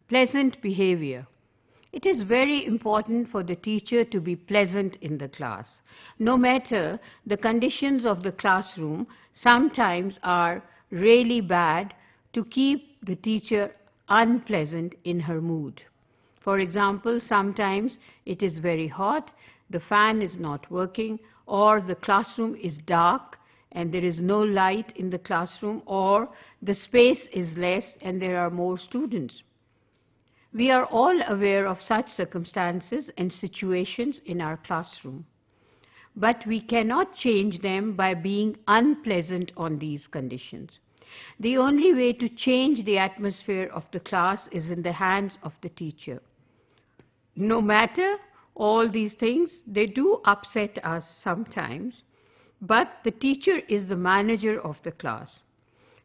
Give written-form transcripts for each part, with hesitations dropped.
Pleasant behavior. It is very important for the teacher to be pleasant in the class. No matter the conditions of the classroom, sometimes are really bad to keep the teacher unpleasant in her mood. For example, sometimes it is very hot, the fan is not working, or the classroom is dark and there is no light in the classroom, or the space is less and there are more students. We are all aware of such circumstances and situations in our classroom, but we cannot change them by being unpleasant on these conditions. The only way to change the atmosphere of the class is in the hands of the teacher. No matter all these things, they do upset us sometimes, but the teacher is the manager of the class.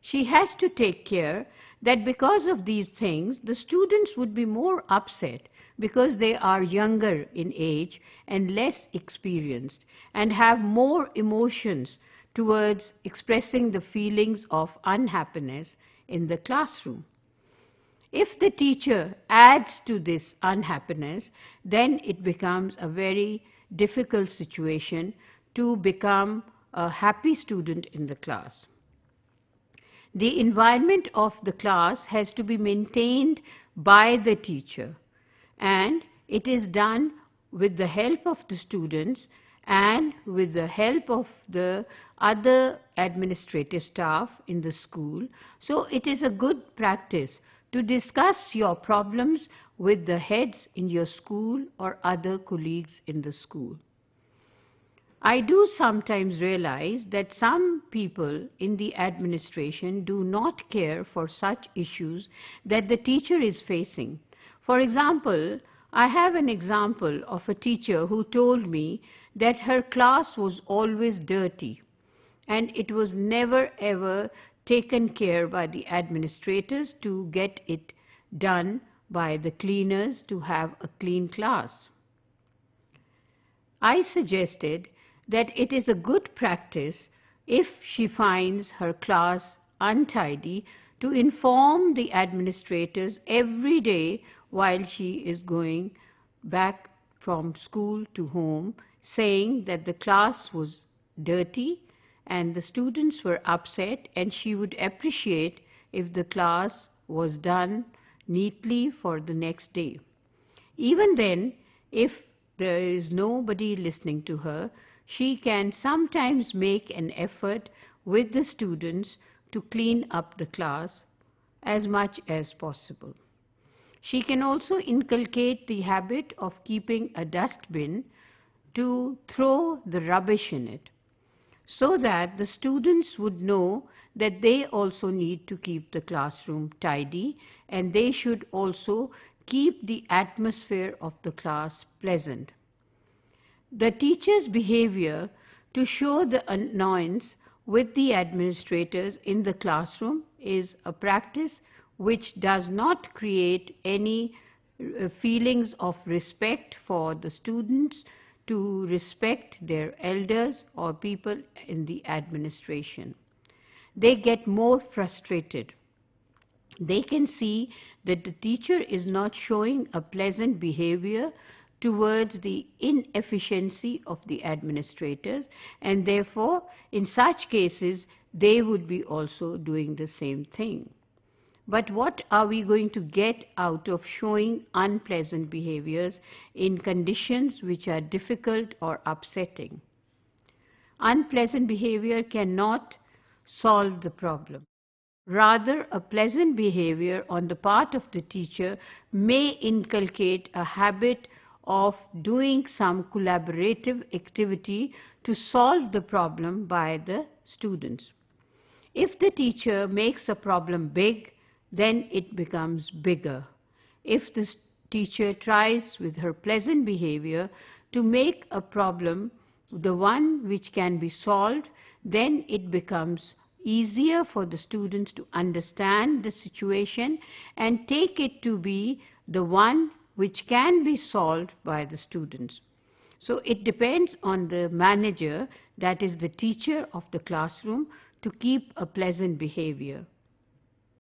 She has to take care that because of these things, the students would be more upset because they are younger in age and less experienced and have more emotions towards expressing the feelings of unhappiness in the classroom. If the teacher adds to this unhappiness, then it becomes a very difficult situation to become a happy student in the class. The environment of the class has to be maintained by the teacher, and it is done with the help of the students and with the help of the other administrative staff in the school. So it is a good practice to discuss your problems with the heads in your school or other colleagues in the school. I do sometimes realize that some people in the administration do not care for such issues that the teacher is facing. For example, I have an example of a teacher who told me that her class was always dirty and it was never ever taken care by the administrators to get it done by the cleaners to have a clean class. I suggested that it is a good practice if she finds her class untidy to inform the administrators every day while she is going back from school to home, saying that the class was dirty and the students were upset, and she would appreciate if the class was done neatly for the next day. Even then, if there is nobody listening to her, she can sometimes make an effort with the students to clean up the class as much as possible. She can also inculcate the habit of keeping a dustbin to throw the rubbish in it, so that the students would know that they also need to keep the classroom tidy and they should also keep the atmosphere of the class pleasant. The teacher's behavior to show the annoyance with the administrators in the classroom is a practice which does not create any feelings of respect for the students to respect their elders or people in the administration. They get more frustrated. They can see that the teacher is not showing a pleasant behavior towards the inefficiency of the administrators, and therefore in such cases they would be also doing the same thing. But what are we going to get out of showing unpleasant behaviors in conditions which are difficult or upsetting? Unpleasant behavior cannot solve the problem. Rather, a pleasant behavior on the part of the teacher may inculcate a habit of doing some collaborative activity to solve the problem by the students. If the teacher makes a problem big, then it becomes bigger. If the teacher tries with her pleasant behavior to make a problem the one which can be solved, then it becomes easier for the students to understand the situation and take it to be the one which can be solved by the students. So it depends on the manager, that is the teacher of the classroom, to keep a pleasant behavior.